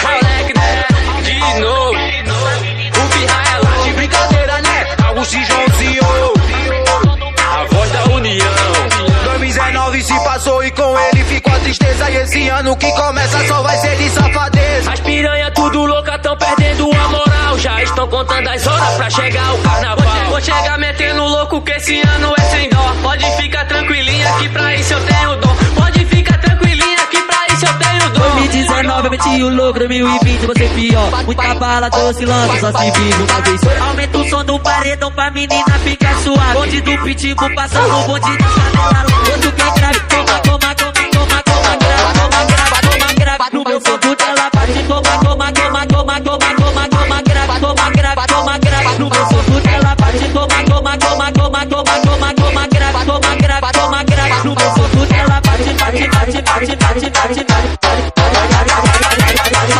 Moleque, né? De novo. O pirra é lá de brincadeira, né? Augusto Joãozinho, a voz da união. 2019 se passou e com ele ficou a tristeza. E esse ano que começa só vai ser de safadeza. As piranha tudo louca tão perdendo a moral. Já estão contando as horas pra chegar o carnaval. Vou chegar metendo louco que esse ano é sem dó. Pode ficar tranquilinha que pra isso eu tenho dom. Pode ficar tranquilinha que pra isso eu tenho dom. 2019 eu meti o louco, 2020 você pior. Muita bala, tô oscilando, só se vive uma vez. Aumenta o som do paredão pra menina ficar suave. Bonde do pitbull passando o bonde da janela. Outro que grave, toma, toma, toma, toma, toma, grava, toma, grava, toma, grava. No meu som tudo ela bate, toma, toma, toma, toma, toma, toma, toma, grava, toma, grava, toma, grava. No meu som tudo ela bate, toma, toma, toma, toma, toma, toma, toma, grava, toma, grava, toma, grava. No meu som tudo ela bate, bate, bate, bate, bate, bate, bate.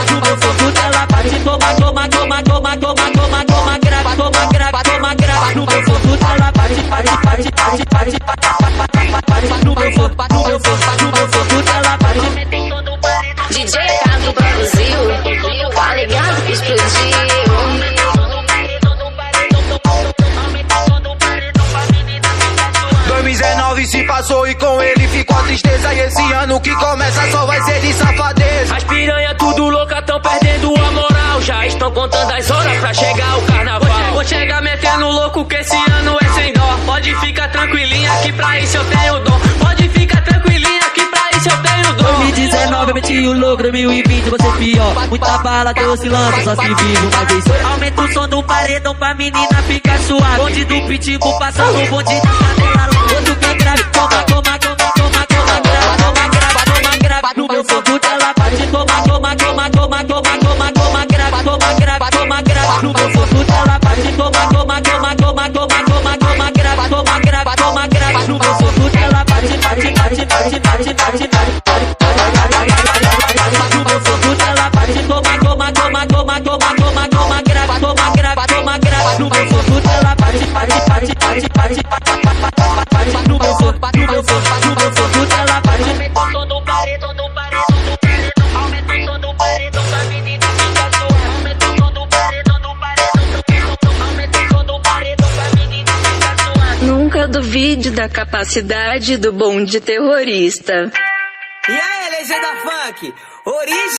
No meu som tudo ela bate, toma, toma, toma, toma, toma, toma, toma, grava, toma, grava, toma, grava. No meu som tudo ela bate, bate, bate, bate, bate, bate. No meu som, no meu som tudo ela bate. DJ Cabo produziu, tá ligado que explodiu. 2019 se passou e com ele ficou a tristeza. E esse ano que começa só vai ser de safadeza. As piranha tudo louca tão perdendo a moral. Já estão contando as horas pra chegar o carnaval. Vou chegar metendo louco que esse ano é sem dó. Pode ficar tranquilinha que pra isso eu tenho dom. Pode ficar tranquilinha que pra isso eu tenho dom. 2019 eu meti o louco, 2020 você pior. Muita bala, tô oscilando, só se vive uma vez. Aumenta o som do paredão pra menina ficar suave. Bonde do pitbull passando o bonde da janela. Outro que grave, toma, toma, toma, toma, toma, grava, toma, grava, toma, grava. No meu som tudo ela bate, toma, toma, toma, toma, toma, toma, toma, grava, toma, grava, toma, grava. No meu som tudo ela bate, toma, toma, toma, toma, toma, toma, toma, grava, toma, grava, toma, grava. No meu som tudo ela bate, bate, bate, bate, bate, bate, bate. No meu som tudo ela bate, toma, toma, toma, toma, toma, toma, toma, grava, toma, grava, toma, grava. No meu som tudo ela bate, bate, bate, bate, bate, bate. No meu som, no meu som, no meu som tudo ela bate. Aumenta o som do paredão, do paredão, do paredão. Aumenta o som do paredão pra menina ficar suave. Aumenta o som do paredão, do paredão, do paredão. Aumenta o som do paredão pra menina ficar suave. Nunca duvide da capacidade do bonde terrorista. E aí, legenda funk, origem.